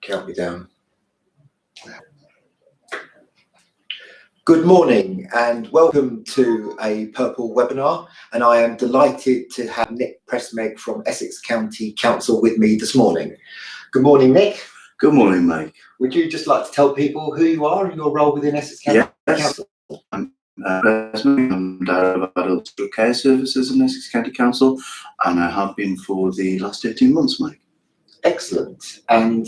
Count me down. Good morning and welcome to a Purple webinar, and I am delighted to have Nick Pressmeg from Essex County Council with me this morning. Good morning, Nick. Good morning, Mike. Would you just like to tell people who you are and your role within Essex County Council? I'm Pressmeg. I'm Director of Adult Care Services in Essex County Council, and I have been for the last 18 months, Mike. Excellent. And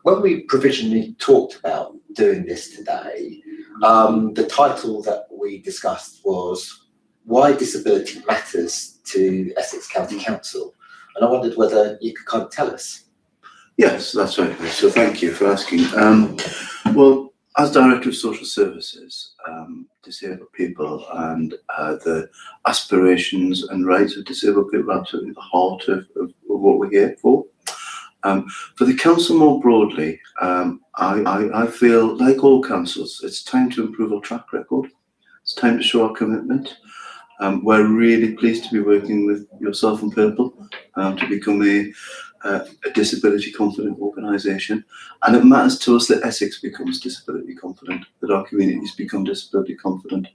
when we provisionally talked about doing this today, the title that we discussed was Why Disability Matters to Essex County Council. And I wondered whether you could kind of tell us. Yes, that's right. So thank you for asking. Well, as Director of Social Services, disabled people and the aspirations and rights of disabled people are absolutely the heart of what we're here for. For the council more broadly, I feel, like all councils, it's time to improve our track record. It's time to show our commitment. We're really pleased to be working with yourself and Purple to become a disability confident organisation. And it matters to us that Essex becomes disability confident, that our communities become disability confident,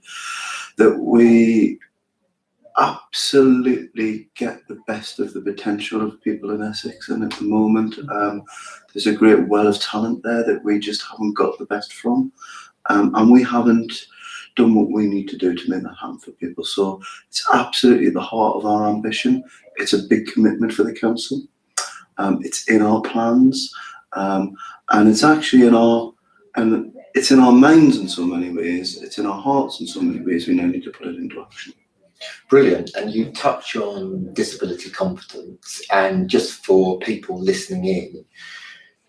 that we absolutely get the best of the potential of people in Essex, and at the moment there's a great well of talent there that we just haven't got the best from, and we haven't done what we need to do to make that happen for people. So it's absolutely at the heart of our ambition. It's a big commitment for the council. It's in our plans, and it's actually in our minds in so many ways. It's in our hearts in so many ways. We now need to put it into action. Brilliant. And you touch on disability confidence, and just for people listening in,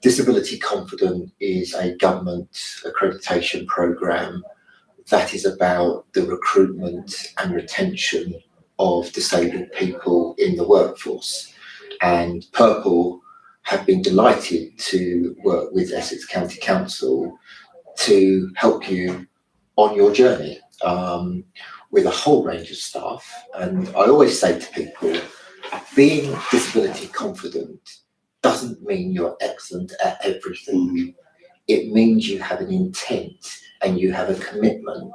Disability Confident is a government accreditation programme that is about the recruitment and retention of disabled people in the workforce. And Purple have been delighted to work with Essex County Council to help you on your journey. With a whole range of staff. And I always say to people, being disability confident doesn't mean you're excellent at everything. It means you have an intent and you have a commitment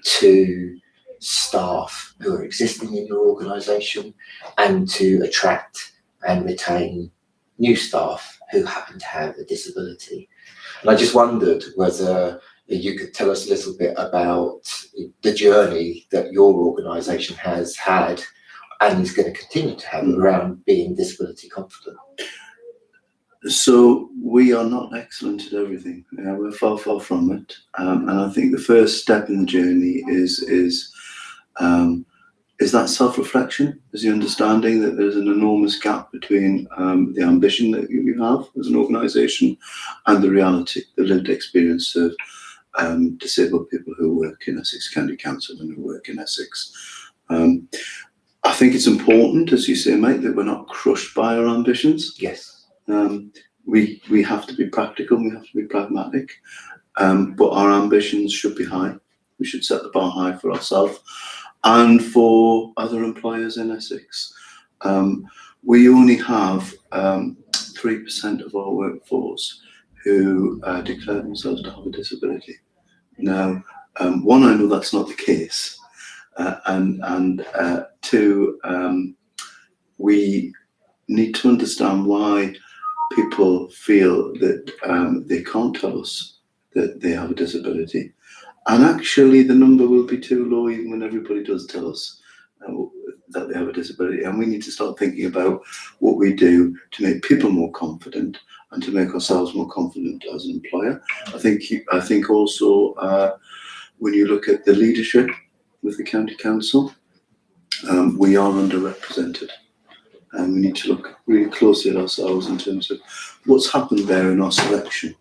to staff who are existing in your organisation and to attract and retain new staff who happen to have a disability. And I just wondered whether you could tell us a little bit about the journey that your organisation has had and is going to continue to have around being disability confident. So we are not excellent at everything. We're far from it. And I think the first step in the journey is that self-reflection, is the understanding that there's an enormous gap between the ambition that you have as an organisation and the reality, the lived experience of disabled people who work in Essex County Council and who work in Essex. I think it's important, as you say, mate, that we're not crushed by our ambitions. Yes. We have to be practical, we have to be pragmatic, but our ambitions should be high. We should set the bar high for ourselves and for other employers in Essex. We only have 3% of our workforce who declare themselves to have a disability. Now, one, I know that's not the case, and two, we need to understand why people feel that they can't tell us that they have a disability. And actually, the number will be too low even when everybody does tell us that they have a disability. And we need to start thinking about what we do to make people more confident and to make ourselves more confident as an employer. I think also when you look at the leadership with the county council, we are underrepresented, and we need to look really closely at ourselves in terms of what's happened there in our selection.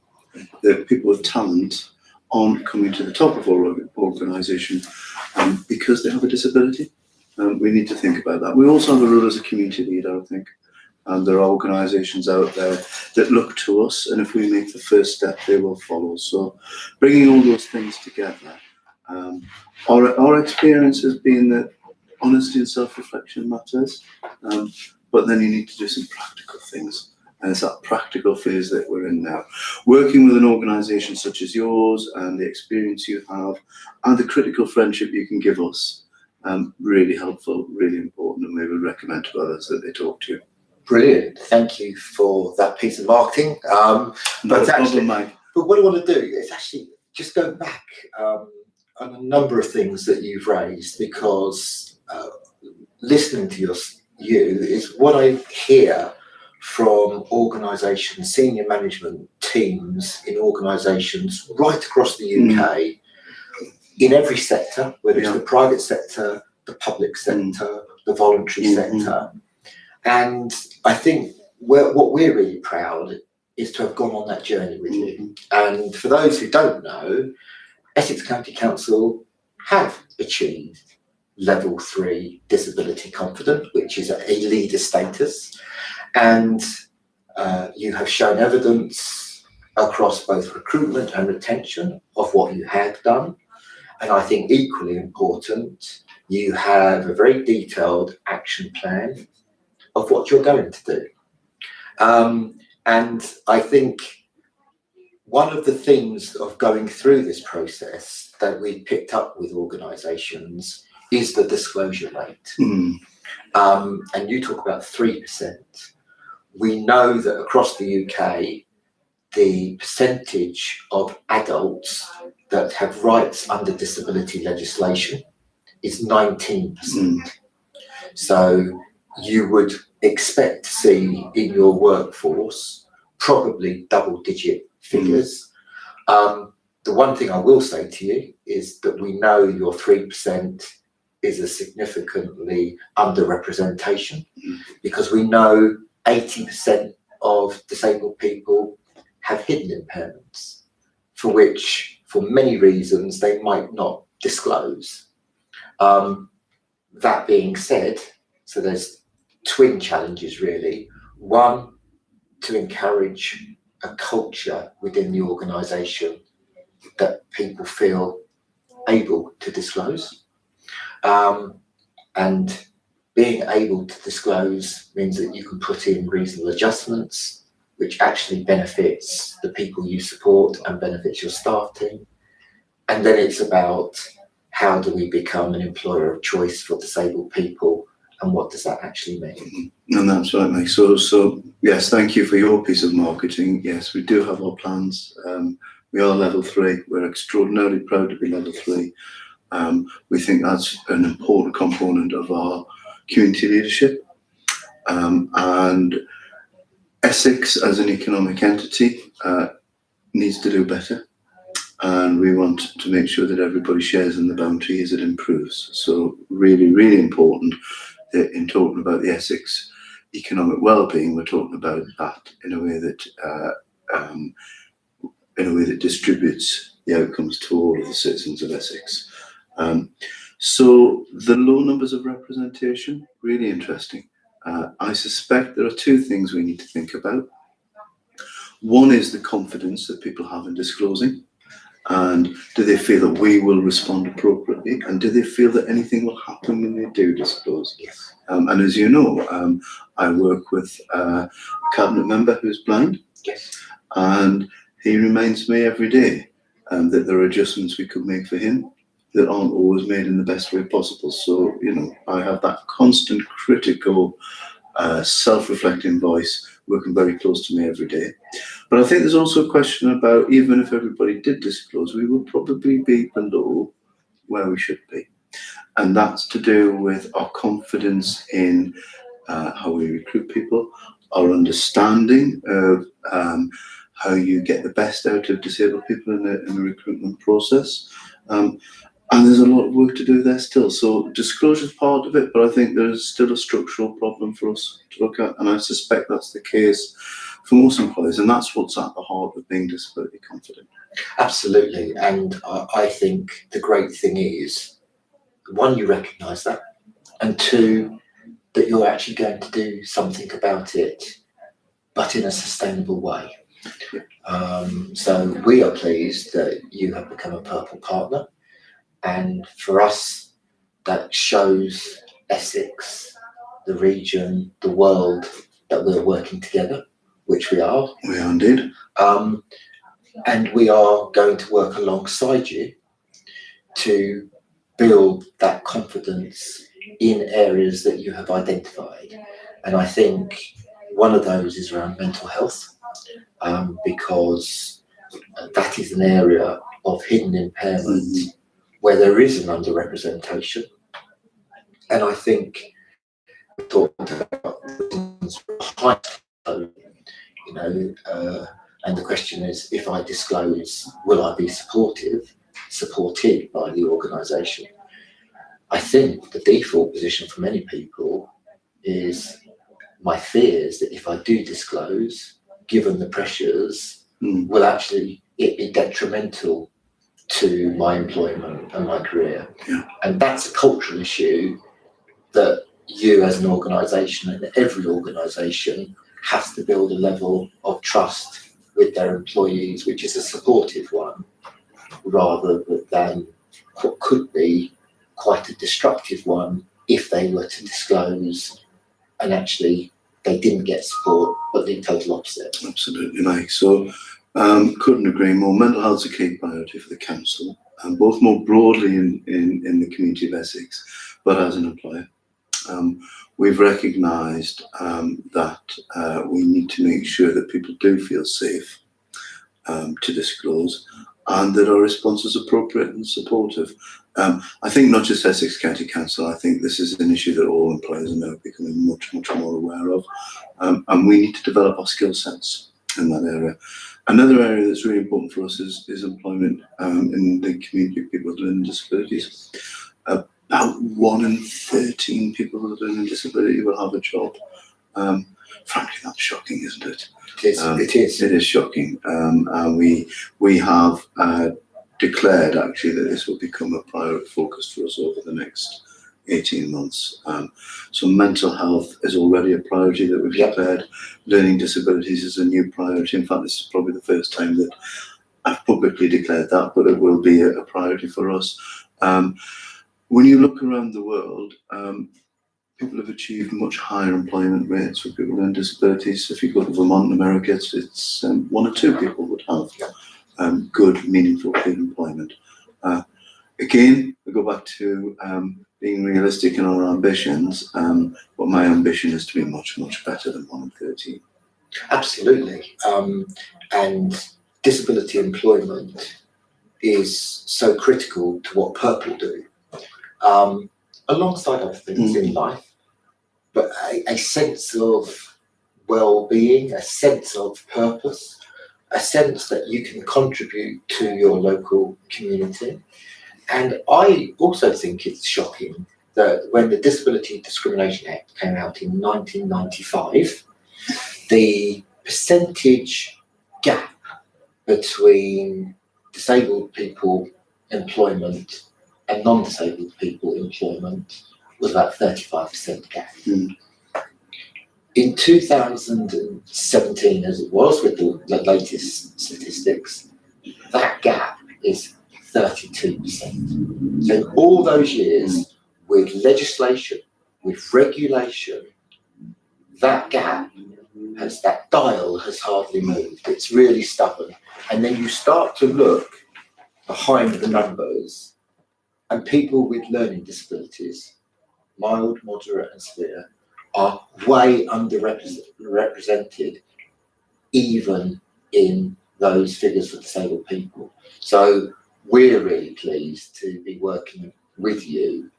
That people with talent aren't coming to the top of our organisation because they have a disability. We need to think about that. We also have a role as a community leader, I think. And there are organisations out there that look to us, and if we make the first step, they will follow. So bringing all those things together, our experience has been that honesty and self-reflection matters, but then you need to do some practical things. And it's that practical phase that we're in now. Working with an organisation such as yours and the experience you have and the critical friendship you can give us, really helpful, really important, and we would recommend to others that they talk to you. Brilliant. Thank you for that piece of marketing. But what I want to do is actually just go back on a number of things that you've raised, because listening to you is what I hear from organisations, senior management teams in organisations right across the UK, in every sector, whether it's the private sector, the public sector, the voluntary sector. And I think what we're really proud is to have gone on that journey with you. And for those who don't know, Essex County Council have achieved level 3 disability confident, which is a leader status. And you have shown evidence across both recruitment and retention of what you have done. And I think equally important, you have a very detailed action plan of what you're going to do. And I think one of the things of going through this process that we picked up with organisations is the disclosure rate. And you talk about 3%. We know that across the UK, the percentage of adults that have rights under disability legislation is 19%. So you would expect to see in your workforce probably double-digit figures. The one thing I will say to you is that we know your 3% is a significantly underrepresentation, because we know 80% of disabled people have hidden impairments, for which, for many reasons, they might not disclose. That being said, so there's twin challenges really. One, to encourage a culture within the organisation that people feel able to disclose. And being able to disclose means that you can put in reasonable adjustments, which actually benefits the people you support and benefits your staff team. And then it's about, how do we become an employer of choice for disabled people, and what does that actually mean? And that's right, Mike. So yes, thank you for your piece of marketing. Yes, we do have our plans. We are level 3. We're extraordinarily proud to be level 3. We think that's an important component of our community leadership. And Essex as an economic entity needs to do better. And we want to make sure that everybody shares in the bounty as it improves. So really, really important that in talking about the Essex economic well-being, we're talking about that in a way that distributes the outcomes to all of the citizens of Essex. So the low numbers of representation, really interesting. I suspect there are 2 things we need to think about. One is the confidence that people have in disclosing. And do they feel that we will respond appropriately? And do they feel that anything will happen when they do disclose? Yes. And as you know, I work with a cabinet member who's blind. Yes. And he reminds me every day that there are adjustments we could make for him that aren't always made in the best way possible. So, I have that constant critical, self-reflecting voice working very close to me every day. But I think there's also a question about, even if everybody did disclose, we would probably be below where we should be. And that's to do with our confidence in how we recruit people, our understanding of how you get the best out of disabled people in the recruitment process. And there's a lot of work to do there still. So disclosure is part of it, but I think there's still a structural problem for us to look at. And I suspect that's the case for most employers. And that's what's at the heart of being disability confident. Absolutely. And I think the great thing is, 1, you recognise that, and 2, that you're actually going to do something about it, but in a sustainable way. So we are pleased that you have become a Purple Partner. And for us, that shows Essex, the region, the world, that we're working together. which we are. We are indeed. And we are going to work alongside you to build that confidence in areas that you have identified. And I think one of those is around mental health, because that is an area of hidden impairment where there is an underrepresentation. And I think we talked about and the question is, if I disclose, will I be supported by the organisation? I think the default position for many people is my fears that if I do disclose, given the pressures, will actually it be detrimental to my employment and my career. Yeah. And that's a cultural issue that you as an organisation and every organisation has to build a level of trust with their employees, which is a supportive one, rather than what could be quite a destructive one if they were to disclose and actually they didn't get support, but the total opposite. Absolutely, Mike. So couldn't agree more. Mental health's a key priority for the council, and both more broadly in the community of Essex, but as an employer. We've recognised that we need to make sure that people do feel safe to disclose, and that our response is appropriate and supportive. I think not just Essex County Council, I think this is an issue that all employers are now becoming much more aware of, and we need to develop our skill sets in that area. Another area that's really important for us is employment in the community of people with learning disabilities. About 1 in 13 people with learning disability will have a job. Frankly, that's shocking, isn't it? It is. It is shocking. And we have declared actually that this will become a priority focus for us over the next 18 months. So mental health is already a priority that we've declared. Learning disabilities is a new priority. In fact, this is probably the first time that I've publicly declared that, but it will be a priority for us. When you look around the world, people have achieved much higher employment rates for people with disabilities. If you go to Vermont, America, it's 1 or 2 people would have good, meaningful paid employment. Again, we go back to being realistic in our ambitions, but my ambition is to be much better than 1 in 13. Absolutely. And disability employment is so critical to what Purple do, alongside other things in life. But a sense of well-being, a sense of purpose, a sense that you can contribute to your local community. And I also think it's shocking that when the Disability Discrimination Act came out in 1995, the percentage gap between disabled people employment and non-disabled people employment was about 35% gap. In 2017, as it was with the latest statistics, that gap is 32%. So in all those years, with legislation, with regulation, that dial has hardly moved. It's really stubborn. And then you start to look behind the numbers, and people with learning disabilities, mild, moderate and severe, are way underrepresented even in those figures for disabled people. So we're really pleased to be working with you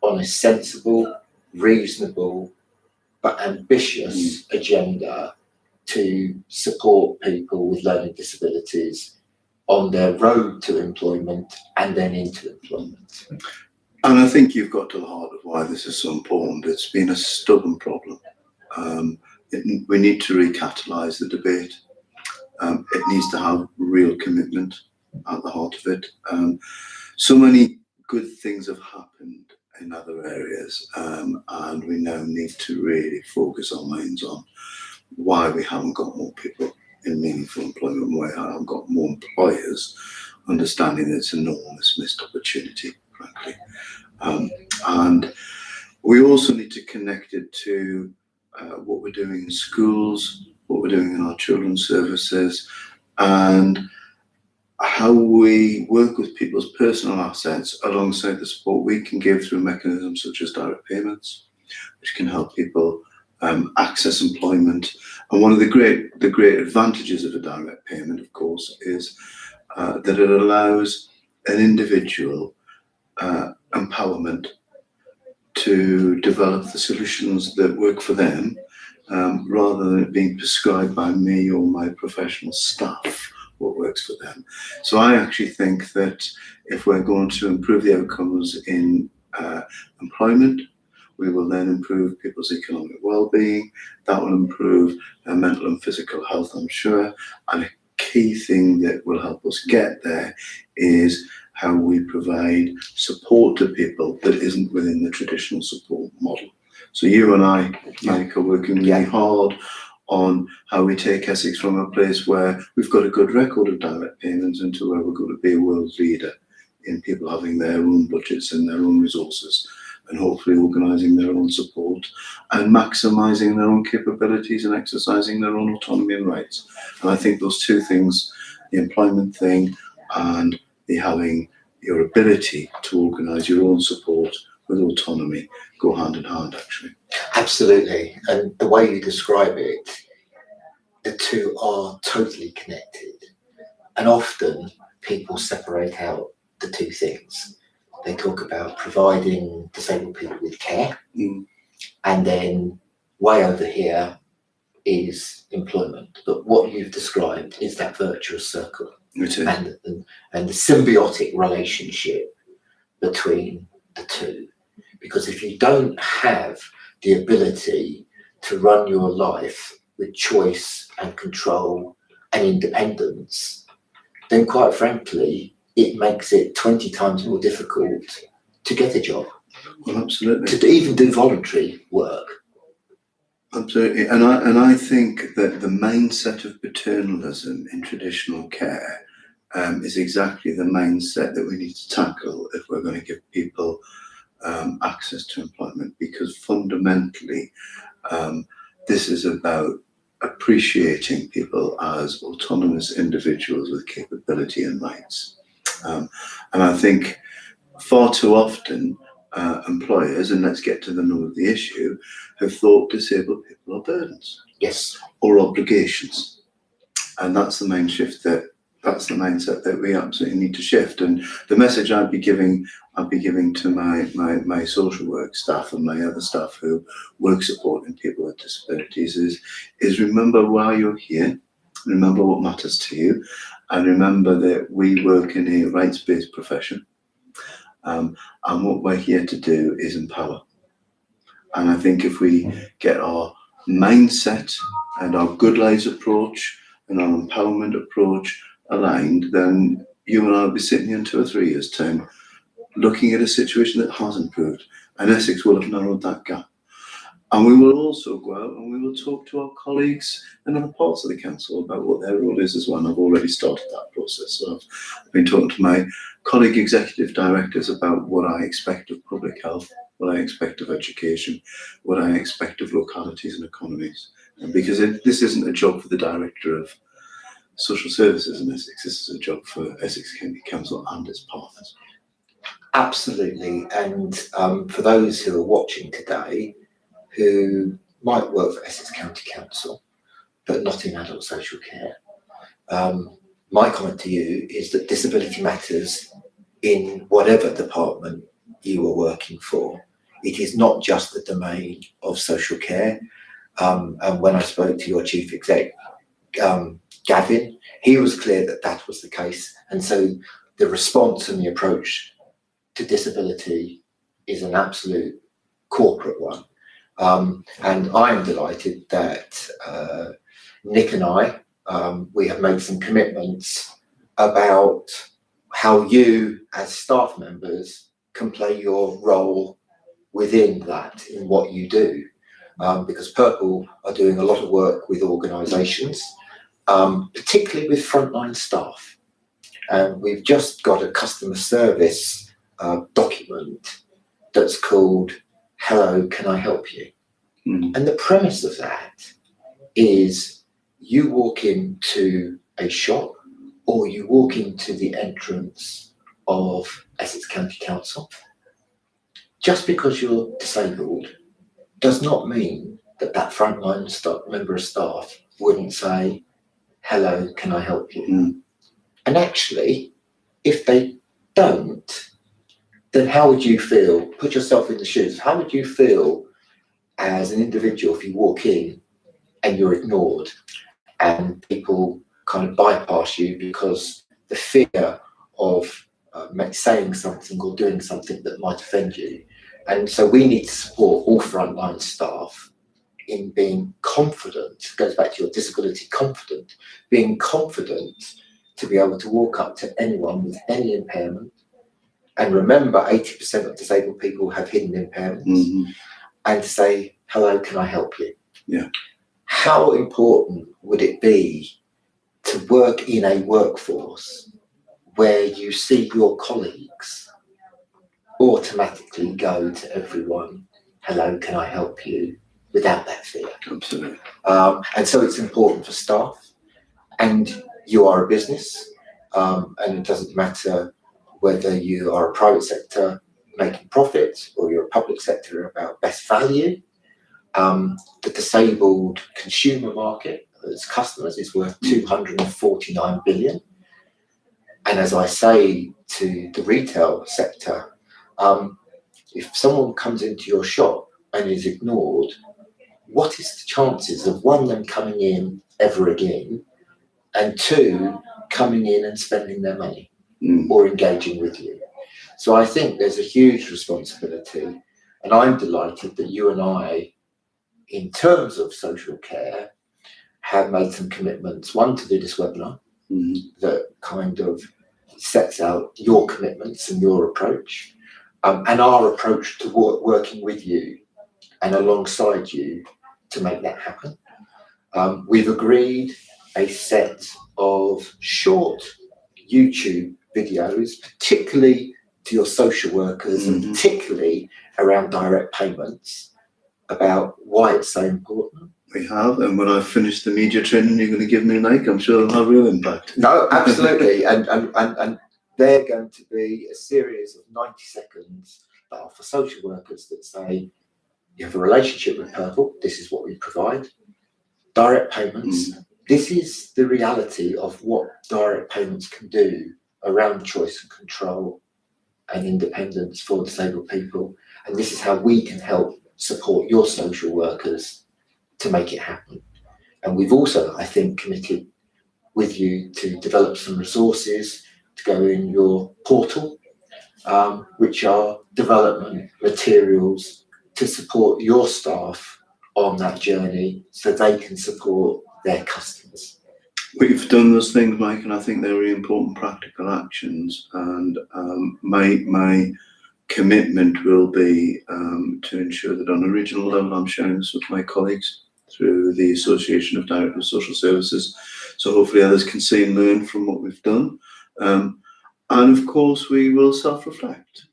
on a sensible, reasonable but ambitious agenda to support people with learning disabilities on their road to employment and then into employment. And I think you've got to the heart of why this is so important. It's been a stubborn problem. We need to recatalyse the debate. It needs to have real commitment at the heart of it. So many good things have happened in other areas, and we now need to really focus our minds on why we haven't got more people in meaningful employment, why we haven't got more employers understanding that it's an enormous missed opportunity, frankly. And we also need to connect it to what we're doing in schools, what we're doing in our children's services, and how we work with people's personal assets alongside the support we can give through mechanisms such as direct payments, which can help people access employment. And one of the great advantages of a direct payment, of course, is that it allows an individual empowerment to develop the solutions that work for them, rather than it being prescribed by me or my professional staff what works for them. So I actually think that if we're going to improve the outcomes in employment, we will then improve people's economic well-being. That will improve their mental and physical health, I'm sure. And a key thing that will help us get there is how we provide support to people that isn't within the traditional support model. So you and I, Mike, are working really hard on how we take Essex from a place where we've got a good record of direct payments into where we're going to be a world leader in people having their own budgets and their own resources, and hopefully organising their own support and maximising their own capabilities and exercising their own autonomy and rights. And I think those two things, the employment thing and the having your ability to organise your own support with autonomy, go hand in hand, actually. Absolutely. And the way you describe it, the two are totally connected. And often people separate out the two things. They talk about providing disabled people with care, and then way over here is employment. But what you've described is that virtuous circle and the symbiotic relationship between the two. Because if you don't have the ability to run your life with choice and control and independence, then quite frankly, it makes it 20 times more difficult to get a job. Well, absolutely. To even do voluntary work. Absolutely. And I think that the mindset of paternalism in traditional care is exactly the mindset that we need to tackle if we're going to give people access to employment, because fundamentally this is about appreciating people as autonomous individuals with capability and rights. And I think far too often employers, and let's get to the nub of the issue, have thought disabled people are burdens. Yes. Or obligations. And that's the main shift that's the mindset that we absolutely need to shift. And the message I'd be giving to my social work staff and my other staff who work supporting people with disabilities is remember why you're here, remember what matters to you, and remember that we work in a rights-based profession. And what we're here to do is empower. And I think if we get our mindset and our good lives approach and our empowerment approach aligned, then you and I will be sitting here in 2 or 3 years' time looking at a situation that has improved, and Essex will have narrowed that gap. And we will also go out and we will talk to our colleagues in other parts of the council about what their role is as well. And I've already started that process. So I've been talking to my colleague executive directors about what I expect of public health, what I expect of education, what I expect of localities and economies. And because this isn't a job for the director of social services in Essex, this is a job for Essex County Council and its partners. Absolutely. And for those who are watching today who might work for Essex County Council but not in adult social care, my comment to you is that disability matters in whatever department you are working for. It is not just the domain of social care. And when I spoke to your chief exec, Gavin, he was clear that that was the case. And so the response and the approach to disability is an absolute corporate one. And I'm delighted that Nick and I, we have made some commitments about how you as staff members can play your role within that, in what you do. Because Purple are doing a lot of work with organisations, particularly with frontline staff. And we've just got a customer service document that's called Hello, Can I Help You? And the premise of that is you walk into a shop or you walk into the entrance of Essex County Council, just because you're disabled does not mean that that frontline member of staff wouldn't say, hello, can I help you? Mm. And actually, if they don't, then how would you feel? Put yourself in the shoes. How would you feel as an individual if you walk in and you're ignored and people kind of bypass you because the fear of saying something or doing something that might offend you? And so we need to support all frontline staff in being confident. It goes back to your disability confident, being confident to be able to walk up to anyone with any impairment. And remember, 80% of disabled people have hidden impairments. Mm-hmm. And say, hello, can I help you? Yeah. How important would it be to work in a workforce where you see your colleagues automatically go to everyone, hello, can I help you, without that fear? Absolutely. And so it's important for staff, and you are a business, and it doesn't matter whether you are a private sector making profit or you're a public sector about best value. The disabled consumer market as customers is worth 249 billion. And as I say to the retail sector, if someone comes into your shop and is ignored, what is the chances of one, them coming in ever again, and two, coming in and spending their money or engaging with you? So I think there's a huge responsibility, and I'm delighted that you and I, in terms of social care, have made some commitments. One, to do this webinar that kind of sets out your commitments and your approach, and our approach to working with you and alongside you to make that happen. We've agreed a set of short YouTube videos, particularly to your social workers and particularly around direct payments, about why it's so important. We have, and when I finish the media training you're going to give me, Mike, I'm sure it'll have real impact. No, absolutely. and they're going to be a series of 90 seconds that are for social workers that say, you have a relationship with Purple, this is what we provide. Direct payments, this is the reality of what direct payments can do around choice and control and independence for disabled people. And this is how we can help support your social workers to make it happen. And we've also, I think, committed with you to develop some resources to go in your portal, which are development materials to support your staff on that journey so they can support their customers. We've done those things, Mike, and I think they're really important practical actions. And my commitment will be to ensure that on a regional level I'm sharing this with my colleagues through the Association of Directors of Social Services. So hopefully others can see and learn from what we've done. And of course we will self-reflect.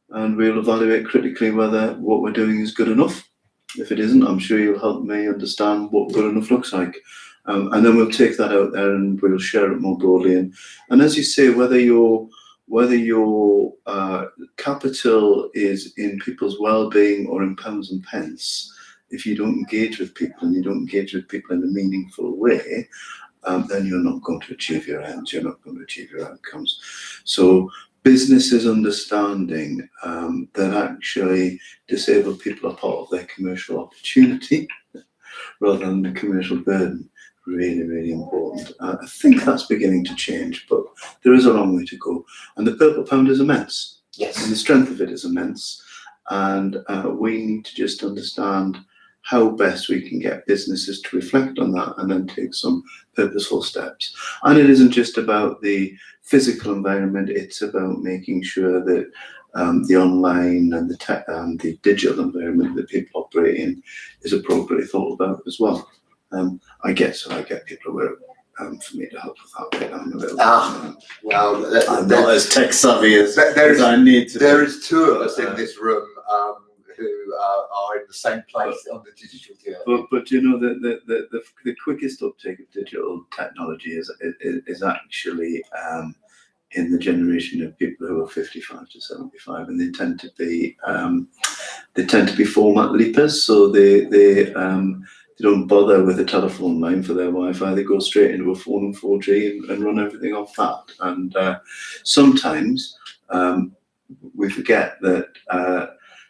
And we'll evaluate critically whether what we're doing is good enough. If it isn't, I'm sure you'll help me understand what good enough looks like. And then we'll take that out there and we'll share it more broadly. And as you say, whether your capital is in people's well-being or in pounds and pence, if you don't engage with people and you don't engage with people in a meaningful way, then you're not going to achieve your ends, you're not going to achieve your outcomes. So businesses understanding that actually disabled people are part of their commercial opportunity rather than the commercial burden, really, really important. I think that's beginning to change, but there is a long way to go. And the Purple Pound is immense. Yes. And the strength of it is immense. And we need to just understand how best we can get businesses to reflect on that and then take some purposeful steps. And it isn't just about the physical environment, it's about making sure that the online and the digital environment that people operate in is appropriately thought about as well. I get people aware for me to help with that bit. I'm a little I'm not as tech savvy as I need to. There is two of us in this room who are in the same place on the digital journey. But you know, the quickest uptake of digital technology is actually in the generation of people who are 55 to 75, and they tend to be format leapers, so they don't bother with a telephone line for their Wi-Fi. They go straight into a phone and 4G and run everything off that. And sometimes we forget that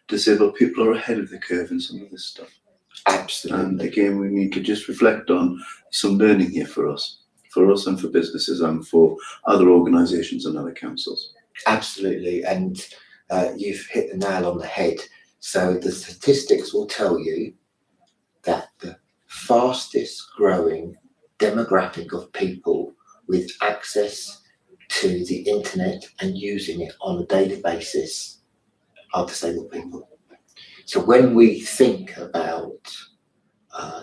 disabled people are ahead of the curve in some of this stuff. Absolutely. And again, we need to just reflect on some learning here for us and for businesses and for other organisations and other councils. Absolutely, and you've hit the nail on the head. So the statistics will tell you that the fastest growing demographic of people with access to the internet and using it on a daily basis are disabled people. So when we think about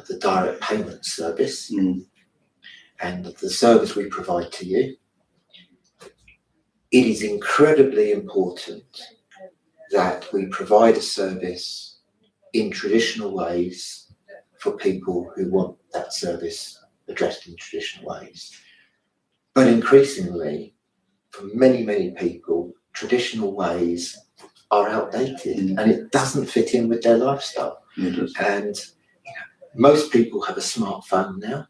the direct payment service and the service we provide to you, it is incredibly important that we provide a service in traditional ways for people who want that service addressed in traditional ways. But increasingly, for many, many people, traditional ways are outdated and it doesn't fit in with their lifestyle. And most people have a smartphone now,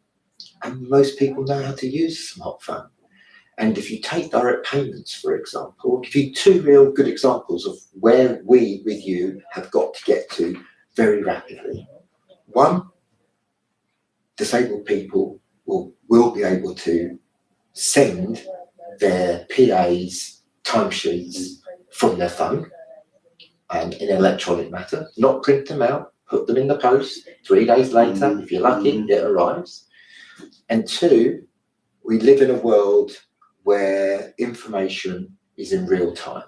and most people know how to use a smartphone. And if you take direct payments, for example, I'll give you two real good examples of where we, with you, have got to get to very rapidly. One, disabled people will be able to send their PA's timesheets from their phone and in electronic matter, not print them out, put them in the post. 3 days later, if you're lucky, it arrives. And two, we live in a world where information is in real time,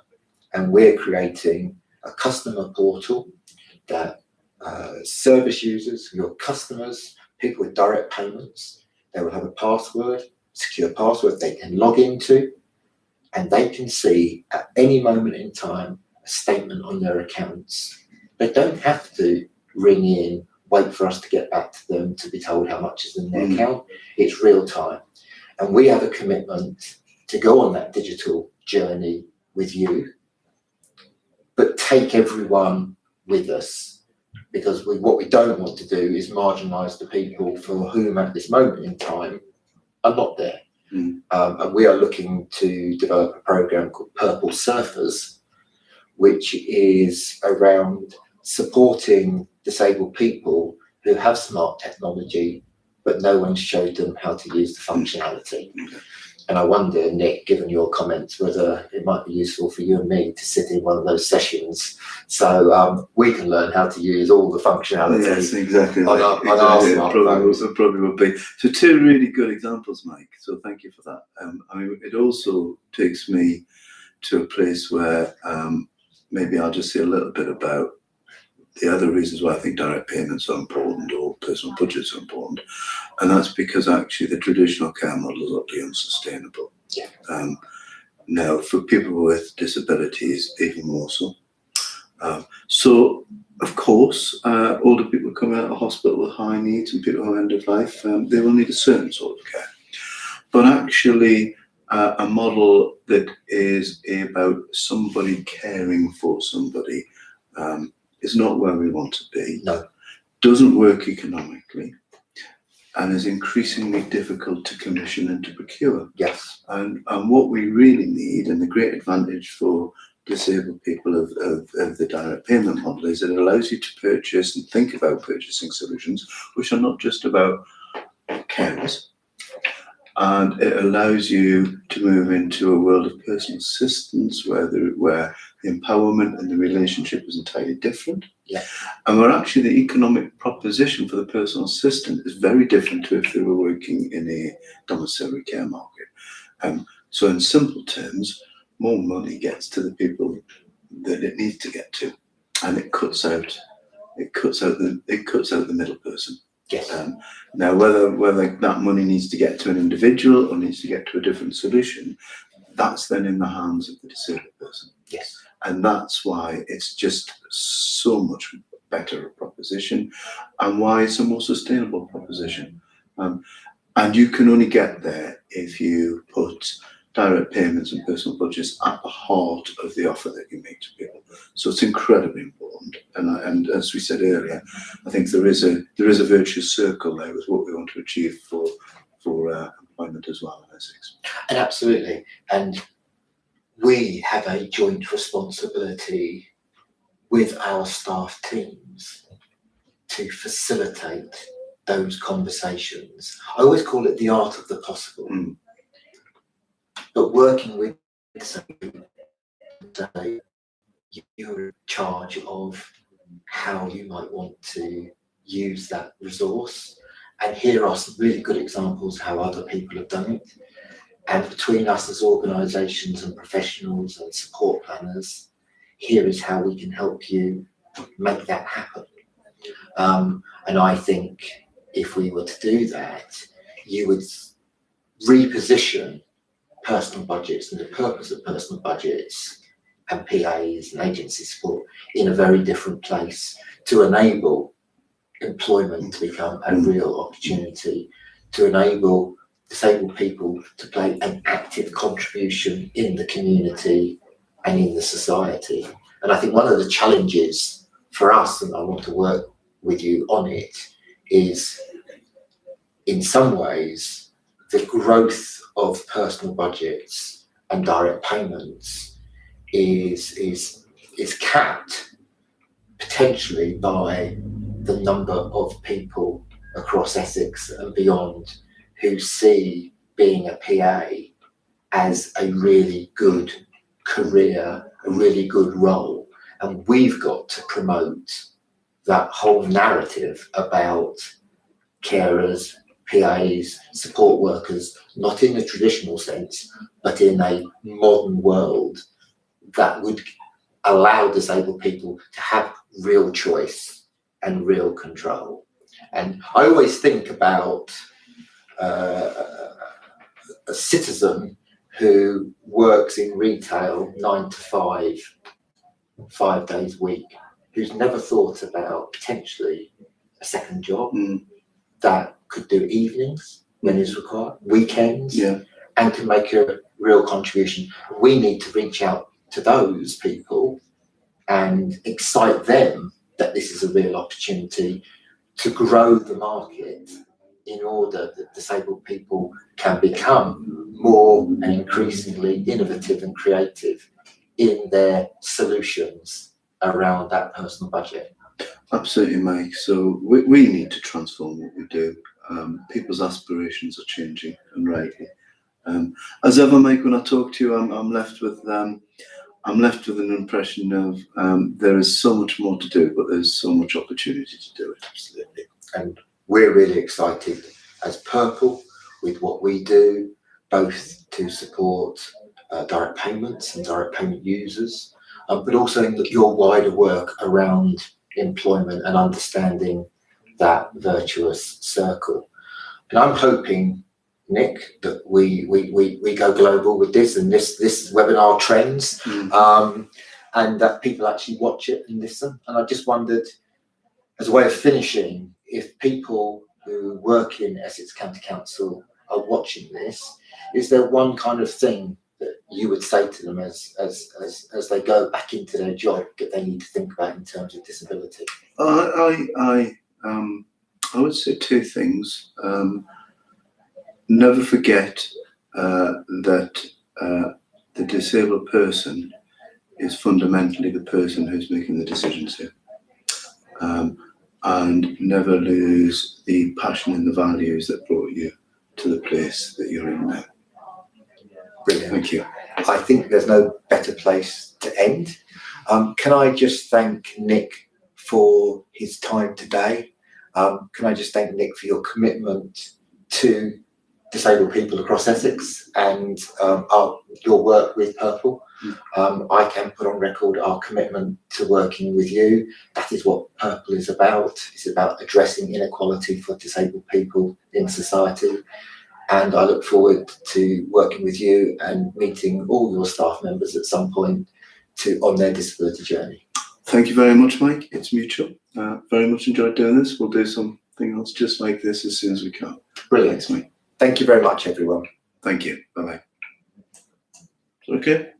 and we're creating a customer portal that service users, your customers, people with direct payments, they will have a password, secure password they can log into, and they can see at any moment in time a statement on their accounts. They don't have to ring in, wait for us to get back to them to be told how much is in their account. It's real time. And we have a commitment to go on that digital journey with you, but take everyone with us, because what we don't want to do is marginalise the people for whom at this moment in time are not there. And we are looking to develop a programme called Purple Surfers, which is around supporting disabled people who have smart technology, but no one showed them how to use the functionality. And I wonder, Nick, given your comments, whether it might be useful for you and me to sit in one of those sessions so we can learn how to use all the functionality. Yes, exactly. On our smartphones. It probably would be. So two really good examples, Mike. So thank you for that. I mean, it also takes me to a place where maybe I'll just say a little bit about the other reasons why I think direct payments are important or personal budgets are important. And that's because actually the traditional care model is utterly unsustainable. Yeah. Now, for people with disabilities, even more so. So, of course, older people coming out of hospital with high needs and people who are end of life, they will need a certain sort of care. But actually, a model that is about somebody caring for somebody is not where we want to be. No. Doesn't work economically, and is increasingly difficult to commission and to procure. Yes. And what we really need, and the great advantage for disabled people of the direct payment model, is it allows you to purchase and think about purchasing solutions which are not just about carers. And it allows you to move into a world of personal assistance where the empowerment and the relationship is entirely different. Yeah. And where actually the economic proposition for the personal assistant is very different to if they were working in a domiciliary care market. So in simple terms, more money gets to the people that it needs to get to, and it cuts out the middle person. Yes. Now, whether that money needs to get to an individual or needs to get to a different solution, that's then in the hands of the disabled person. Yes. And that's why it's just so much better proposition, and why it's a more sustainable proposition. And you can only get there if you put direct payments and personal budgets at the heart of the offer that you make to people. So it's incredibly important. And as we said earlier, I think there is a virtuous circle there with what we want to achieve for employment as well in Essex. And absolutely. And we have a joint responsibility with our staff teams to facilitate those conversations. I always call it the art of the possible. But working with somebody, you're in charge of how you might want to use that resource. And here are some really good examples how other people have done it. And between us as organisations and professionals and support planners, here is how we can help you make that happen. And I think if we were to do that, you would reposition personal budgets and the purpose of personal budgets and PAs and agency support in a very different place to enable employment to become a real opportunity, to enable disabled people to play an active contribution in the community and in the society. And I think one of the challenges for us, and I want to work with you on it, is in some ways the growth of personal budgets and direct payments is capped potentially by the number of people across Essex and beyond who see being a PA as a really good career, a really good role. And we've got to promote that whole narrative about carers, PAs, support workers, not in the traditional sense, but in a modern world that would allow disabled people to have real choice and real control. And I always think about a citizen who works in retail 9 to 5 days a week, who's never thought about potentially a second job that could do evenings when it's required, weekends, and can make a real contribution. We need to reach out to those people and excite them that this is a real opportunity to grow the market in order that disabled people can become more and increasingly innovative and creative in their solutions around that personal budget. Absolutely, Mike. So we need to transform what we do. People's aspirations are changing, and rightly. As ever, Mike, when I talk to you, I'm left with an impression of there is so much more to do, but there's so much opportunity to do it. Absolutely. And we're really excited as Purple with what we do, both to support direct payments and direct payment users, but also in your wider work around employment and understanding that virtuous circle. And I'm hoping, Nick, that we go global with this and this webinar trends, and that people actually watch it and listen. And I just wondered, as a way of finishing, if people who work in Essex County Council are watching this, is there one kind of thing that you would say to them as they go back into their job that they need to think about in terms of disability? I would say two things. Never forget that the disabled person is fundamentally the person who's making the decisions here. And never lose the passion and the values that brought you to the place that you're in now. Brilliant. Thank you. I think there's no better place to end. Can I just thank Nick for his time today? Can I just thank Nick for your commitment to disabled people across Essex and your work with Purple? I can put on record our commitment to working with you. That is what Purple is about. It's about addressing inequality for disabled people in society. And I look forward to working with you and meeting all your staff members at some point on their disability journey. Thank you very much, Mike. It's mutual. Very much enjoyed doing this. We'll do something else just like this as soon as we can. Brilliant. Thanks, Mike. Thank you very much, everyone. Thank you. Bye-bye. Okay.